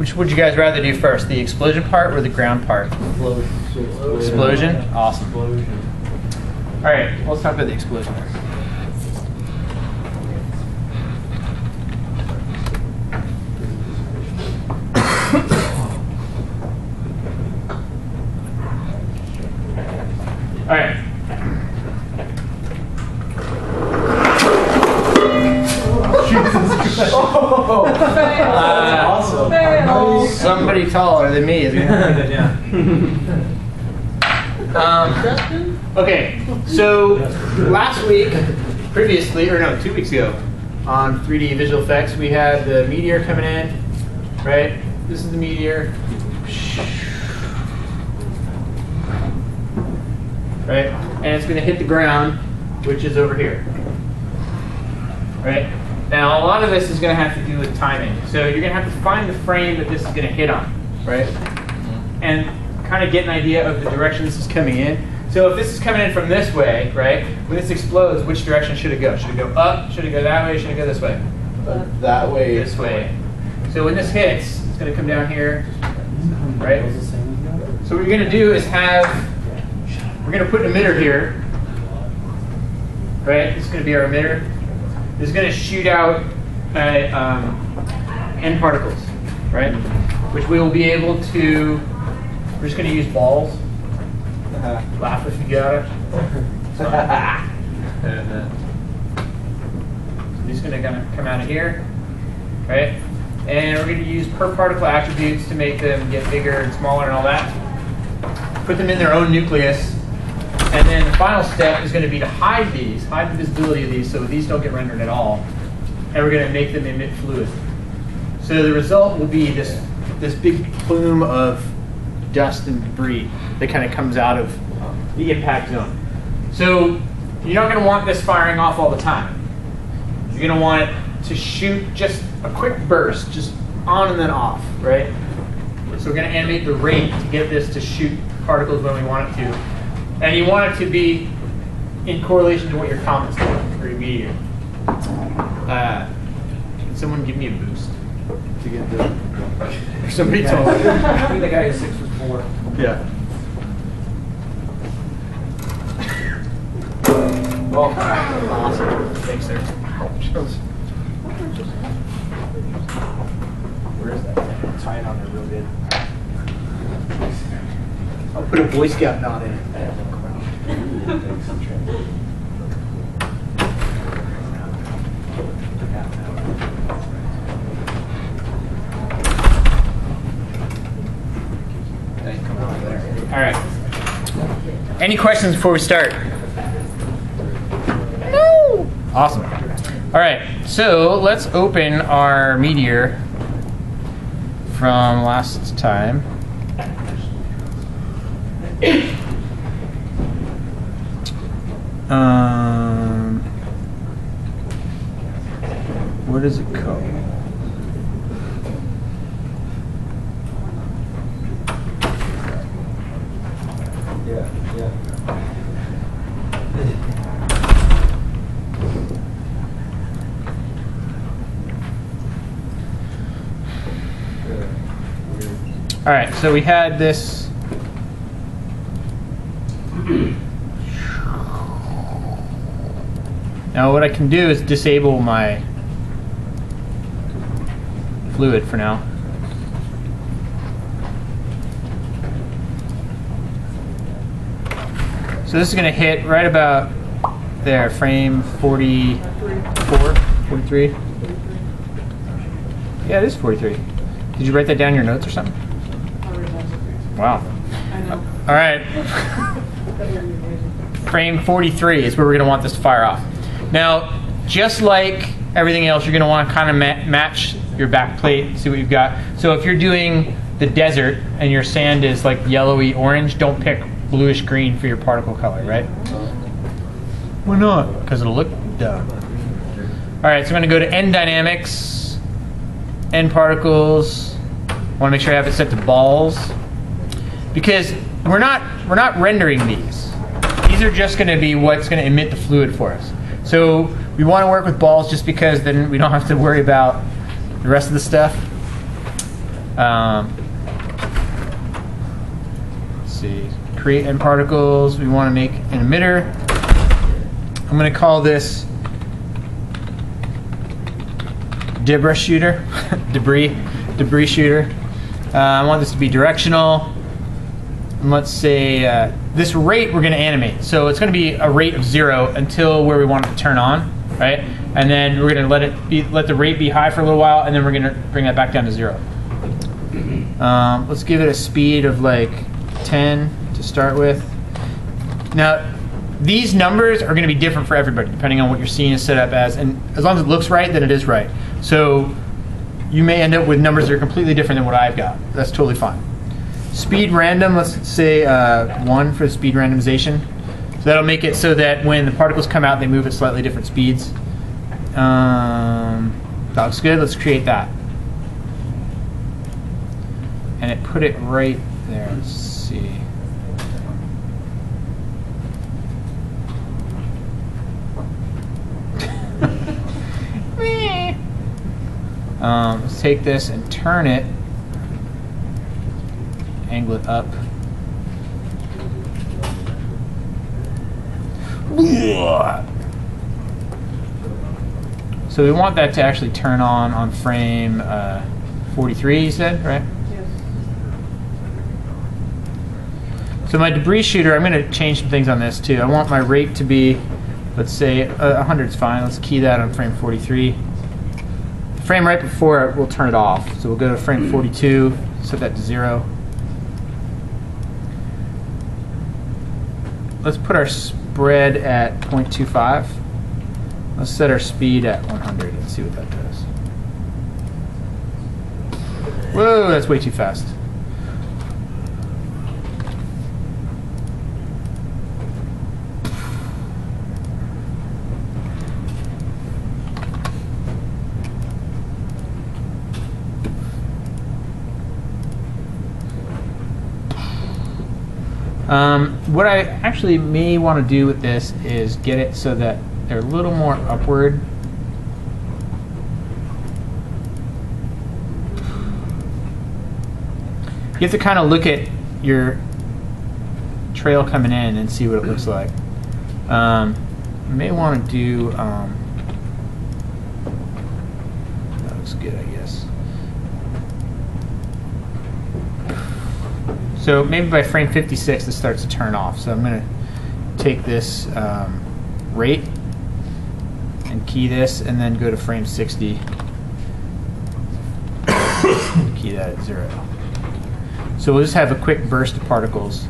Which would you guys rather do first, the explosion part or the ground part? Explosion? Awesome. All right, let's talk about the explosion. All right. Awesome. Somebody taller than me is going to okay, so last week, previously, or no, 2 weeks ago, on 3D visual effects, we had the meteor coming in, right? This is the meteor. Right? And it's going to hit the ground, which is over here. Right? Now, a lot of this is going to have to do with timing. So you're going to have to find the frame that this is going to hit on, right? And kind of get an idea of the direction this is coming in. So if this is coming in from this way, right, when this explodes, which direction should it go? Should it go up? Should it go that way? Should it go this way? That way. This way. So when this hits, it's going to come down here, right? So what you're going to do is we're going to put an emitter here, right? This is going to be our emitter. This is going to shoot out nParticles, right? Which we will be able to, we're just going to use balls. Laugh if you got it. These are going to come out of here, right? And we're going to use per particle attributes to make them get bigger and smaller and all that. Put them in their own nucleus. And then the final step is going to be to hide the visibility of these so these don't get rendered at all. And we're going to make them emit fluid. So the result will be this big plume of dust and debris that kind of comes out of the impact zone. So you're not going to want this firing off all the time. You're going to want it to shoot just a quick burst, just on and then off, right? So we're going to animate the rate to get this to shoot particles when we want it to. And you want it to be in correlation to what your comet's doing, or your meteor. Can someone give me a boost to get the... Somebody told me. I think the guy is 6'4". Yeah. Well, awesome. Thanks, sir. Where is that? Tie it on there real good. I'll put a Boy Scout knot in it. All right. Any questions before we start? No. Awesome. All right. So let's open our meteor from last time. What is it called? Yeah. All right, so we had this. Now what I can do is disable my fluid for now. So this is going to hit right about there, frame 44, 43. Yeah, it is 43. Did you write that down in your notes or something? Wow. All right. Frame 43 is where we're going to want this to fire off. Now, just like everything else, you're going to want to kind of match your back plate, see what you've got. So if you're doing the desert and your sand is like yellowy orange, don't pick bluish green for your particle color, right? Why not? Because it'll look dumb. All right, so I'm going to go to N dynamics, nParticles. I want to make sure I have it set to balls because we're not rendering these. These are just going to be what's going to emit the fluid for us. So we want to work with balls just because then we don't have to worry about the rest of the stuff. Let's see. Create nParticles. We want to make an emitter. I'm going to call this debris shooter. debris shooter. I want this to be directional. And let's say this rate we're going to animate. So it's going to be a rate of 0 until where we want it to turn on, right? And then we're going to let the rate be high for a little while, and then we're going to bring that back down to 0. Let's give it a speed of like 10 to start with. Now, these numbers are going to be different for everybody, depending on what your scene is set up as. And as long as it looks right, then it is right. So you may end up with numbers that are completely different than what I've got. That's totally fine. Speed random, let's say 1 for the speed randomization. So that'll make it so that when the particles come out, they move at slightly different speeds. That looks good. Let's create that. And it put it right there. Let's see. Let's take this and turn it, angle it up. So we want that to actually turn on frame 43, you said, right? Yes. So my debris shooter, I'm going to change some things on this too. I want my rate to be, let's say 100 is fine. Let's key that on frame 43. The frame right before it, we'll turn it off. So we'll go to frame 42, set that to 0. Let's put our spread at 0.25. Let's set our speed at 100 and see what that does. Whoa, that's way too fast. What I actually may want to do with this is get it so that they're a little more upward. You have to kind of look at your trail coming in and see what it looks like. You may want to do, that looks good, I guess. So maybe by frame 56 this starts to turn off. So I'm going to take this rate and key this and then go to frame 60. Key that at 0. So we'll just have a quick burst of particles.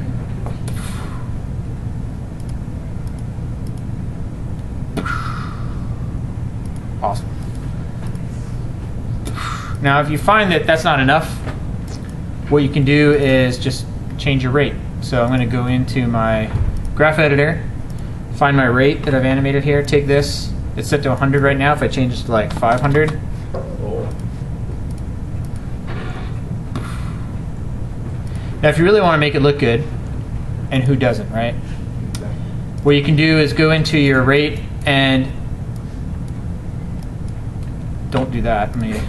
Awesome. Now if you find that that's not enough, what you can do is just change your rate. So I'm going to go into my graph editor, find my rate that I've animated here, take this, it's set to 100 right now. If I change this to like 500, now if you really want to make it look good, and who doesn't, right? What you can do is go into your rate and don't do that. I mean,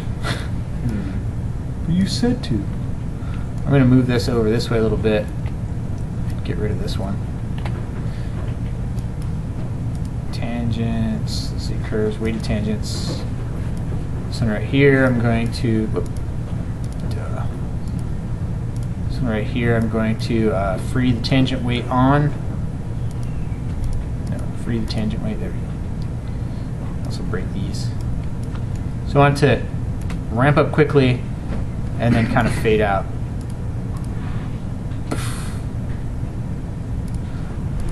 you said to. I'm going to move this over this way a little bit. Get rid of this one. Tangents. Let's see, curves, weighted tangents. This one right here, I'm going to. This one right here, I'm going to free the tangent weight on. No, free the tangent weight. There we go. Also break these. So I want to ramp up quickly and then kind of fade out.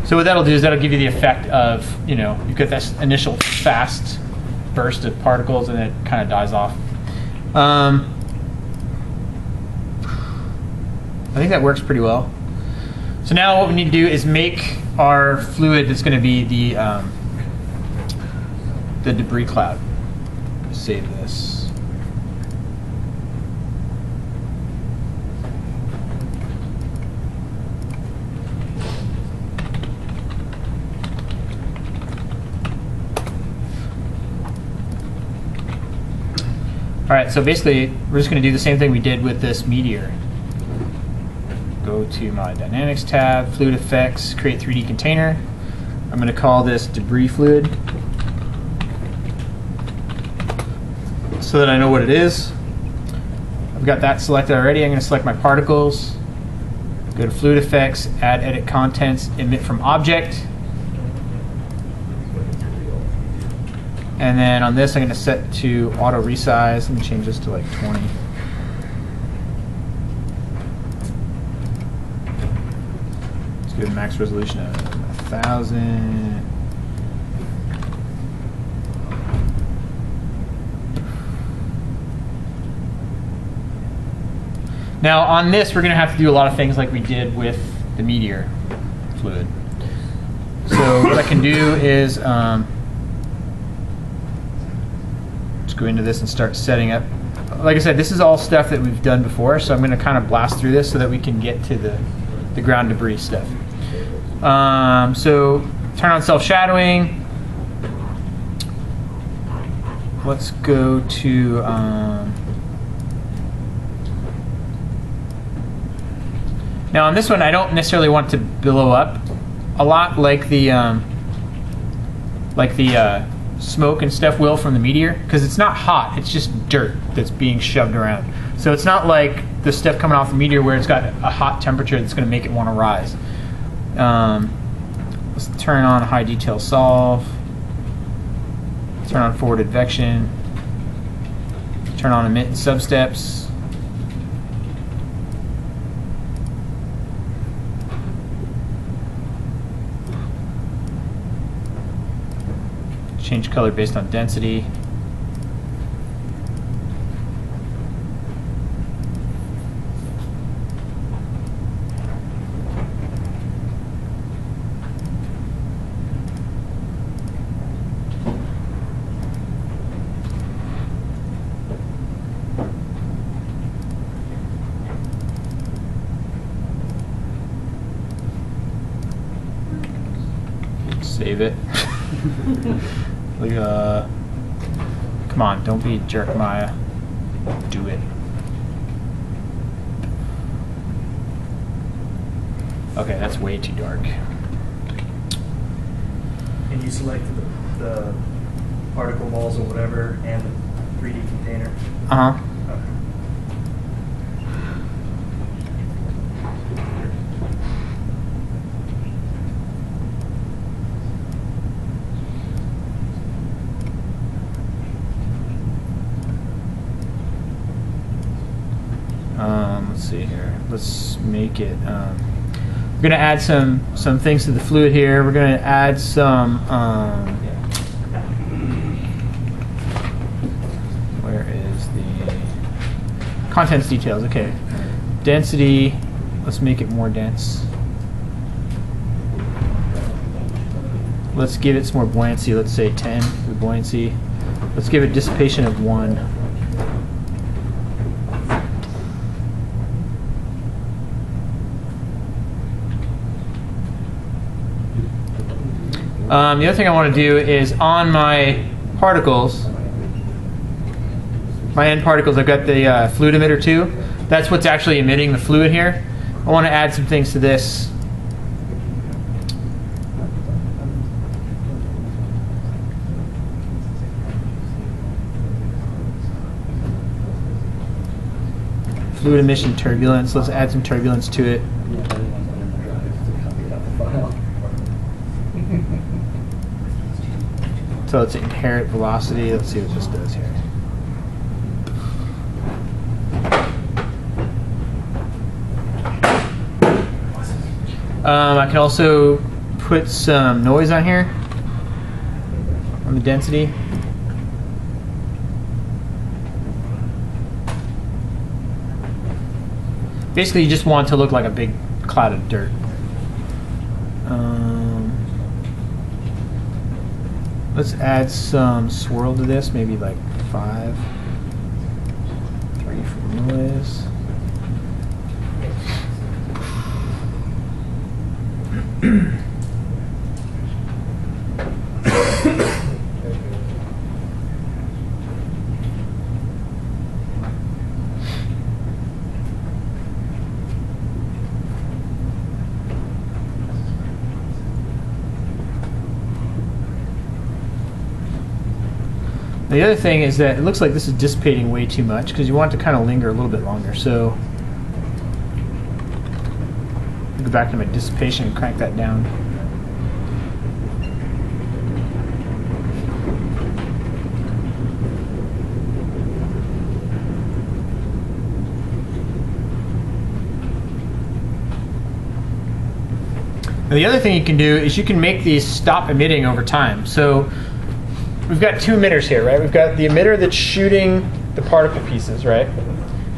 So what that'll do is that'll give you the effect of, you know, you get this initial fast burst of particles and it kind of dies off. I think that works pretty well. So now what we need to do is make our fluid that's going to be the debris cloud. Save this. All right, so basically, we're just going to do the same thing we did with this Meteor. Go to my Dynamics tab, Fluid Effects, create 3D container. I'm going to call this debris fluid so that I know what it is. I've got that selected already. I'm going to select my particles, go to Fluid Effects, add Edit Contents, Emit from Object. And then on this, I'm going to set to auto resize. Let me change this to like 20. Let's give it a max resolution of 1000. Now on this, we're going to have to do a lot of things like we did with the Meteor fluid. So what I can do is go into this and start setting up. Like I said, this is all stuff that we've done before, so I'm going to kind of blast through this so that we can get to the ground debris stuff. So turn on self-shadowing. Let's go to now on this one, I don't necessarily want to billow up a lot like the smoke and stuff will from the Meteor, because it's not hot, it's just dirt that's being shoved around. So it's not like the stuff coming off the Meteor where it's got a hot temperature that's going to make it want to rise. Let's turn on high detail solve, turn on forward advection, turn on emit and substeps. Change color based on density. Save it. Come on, don't be a jerk, Maya. Do it. Okay, that's way too dark. And you selected the particle balls or whatever and the 3D container? Uh-huh. Okay. Let's see here. Let's make it. We're going to add some things to the fluid here. We're going to add some. Where is the contents details? Okay, density. Let's make it more dense. Let's give it some more buoyancy. Let's say 10 for the buoyancy. Let's give it dissipation of 1. The other thing I want to do is on my particles, my nParticles, I've got the fluid emitter too. That's what's actually emitting the fluid here. I want to add some things to this. Fluid emission turbulence. Let's add some turbulence to it. So it's inherent velocity. Let's see what this does here. I can also put some noise on here on the density. Basically, you just want it to look like a big cloud of dirt. Let's add some swirl to this, maybe like 5. 3 for noise. The other thing is that it looks like this is dissipating way too much because you want it to kind of linger a little bit longer. So go back to my dissipation and crank that down. Now the other thing you can do is you can make these stop emitting over time. So we've got two emitters here, right? We've got the emitter that's shooting the particle pieces, right?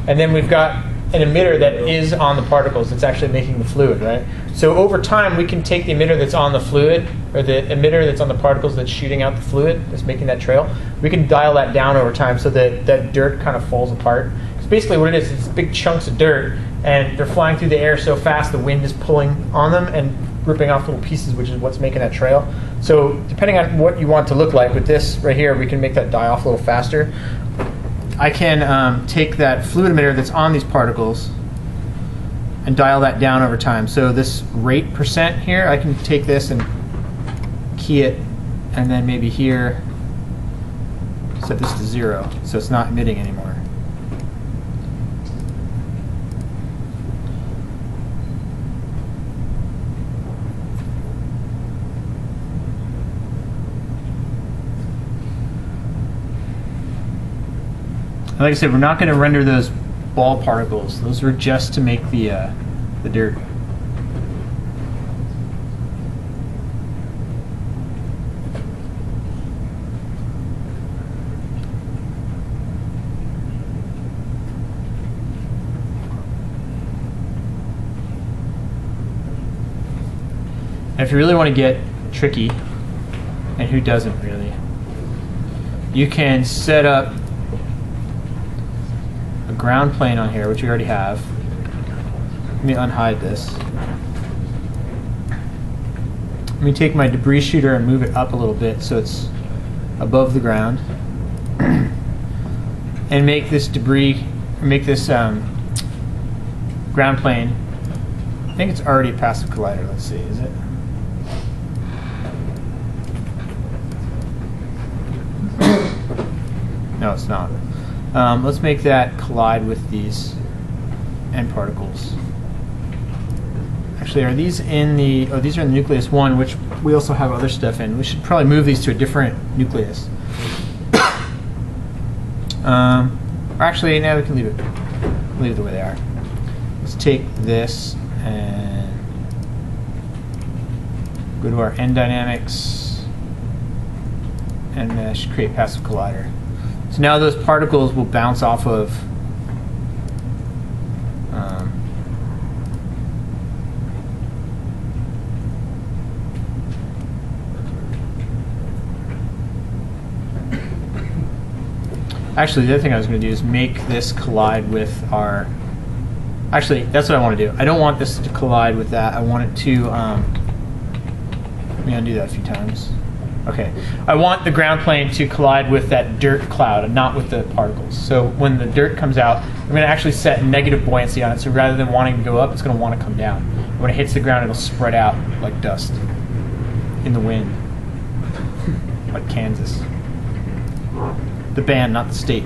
And then we've got an emitter that is on the particles that's actually making the fluid, right? So over time, we can take the emitter that's on the fluid, or the emitter that's on the particles that's shooting out the fluid, that's making that trail. We can dial that down over time so that that dirt kind of falls apart. Because basically what it is big chunks of dirt, and they're flying through the air so fast the wind is pulling on them and ripping off little pieces, which is what's making that trail. So depending on what you want to look like, with this right here, we can make that die off a little faster. I can take that fluid emitter that's on these particles and dial that down over time. So this rate percent here, I can take this and key it, and then maybe here set this to 0, so it's not emitting anymore. Like I said, we're not going to render those ball particles. Those were just to make the dirt. And if you really want to get tricky, and who doesn't really, you can set up a ground plane on here, which we already have. Let me unhide this. Let me take my debris shooter and move it up a little bit so it's above the ground, and make this ground plane. I think it's already a passive collider. Let's see, is it? No, it's not. Let's make that collide with these nParticles. Actually, are these in the... Oh, these are in the nucleus 1, which we also have other stuff in. We should probably move these to a different nucleus. Or actually, now we can leave it the way they are. Let's take this and go to our N dynamics and mesh, create passive collider. So now those particles will bounce off of actually, the other thing I was going to do is make this collide with our... Actually, that's what I want to do. I don't want this to collide with that. I want it to... let me undo that a few times. Okay, I want the ground plane to collide with that dirt cloud and not with the particles. So when the dirt comes out, I'm going to actually set negative buoyancy on it. So rather than wanting to go up, it's going to want to come down. When it hits the ground, it'll spread out like dust in the wind, like Kansas. The band, not the state.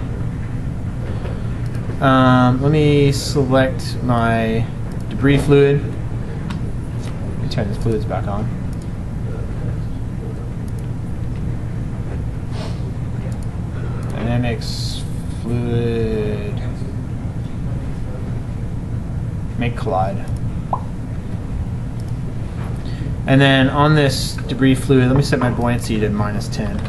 Let me select my debris fluid. Let me turn these fluids back on. Dynamics, fluid, make collide. And then on this debris fluid, let me set my buoyancy to -10.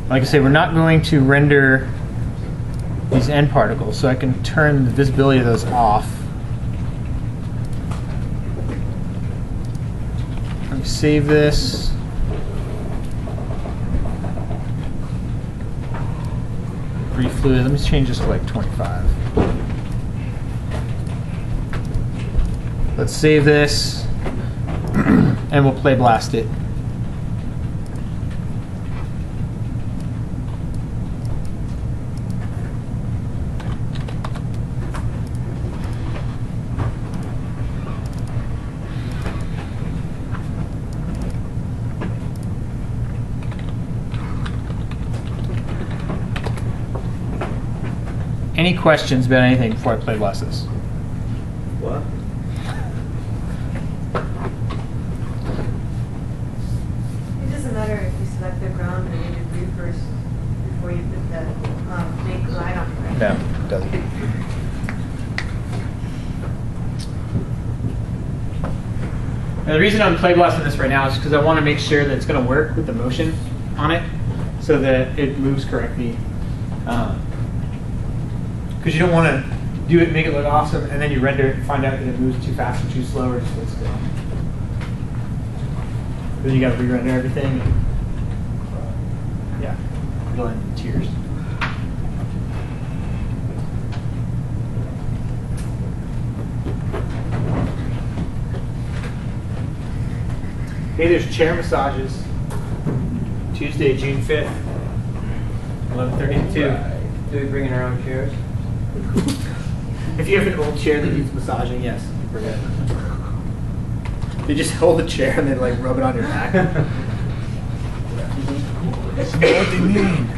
Like I say, we're not going to render these nParticles, so I can turn the visibility of those off. Let me save this. Debris fluid, let me change this to like 25. Let's save this, and we'll play blast it. Any questions about anything before I play blast this? What? It doesn't matter if you select the ground and you debris first before you put the big light on it, right? No, it doesn't. Now, the reason I'm play blasting this right now is because I want to make sure that it's going to work with the motion on it, so that it moves correctly. Because you don't want to do it, make it look awesome, and then you render it and find out that it moves too fast or too slow or just sits still. Then you got to re-render everything. And, yeah, it'll end in tears. Okay, there's chair massages. Tuesday, June 5th, 11:30 to 2. Do we bring in our own chairs? If you have an old chair that needs massaging, yes, bring it. You just hold the chair and then like rub it on your back. That's what they mean.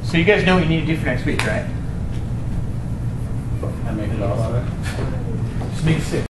So you guys know what you need to do for next week, right? I make it all. Just make it 6.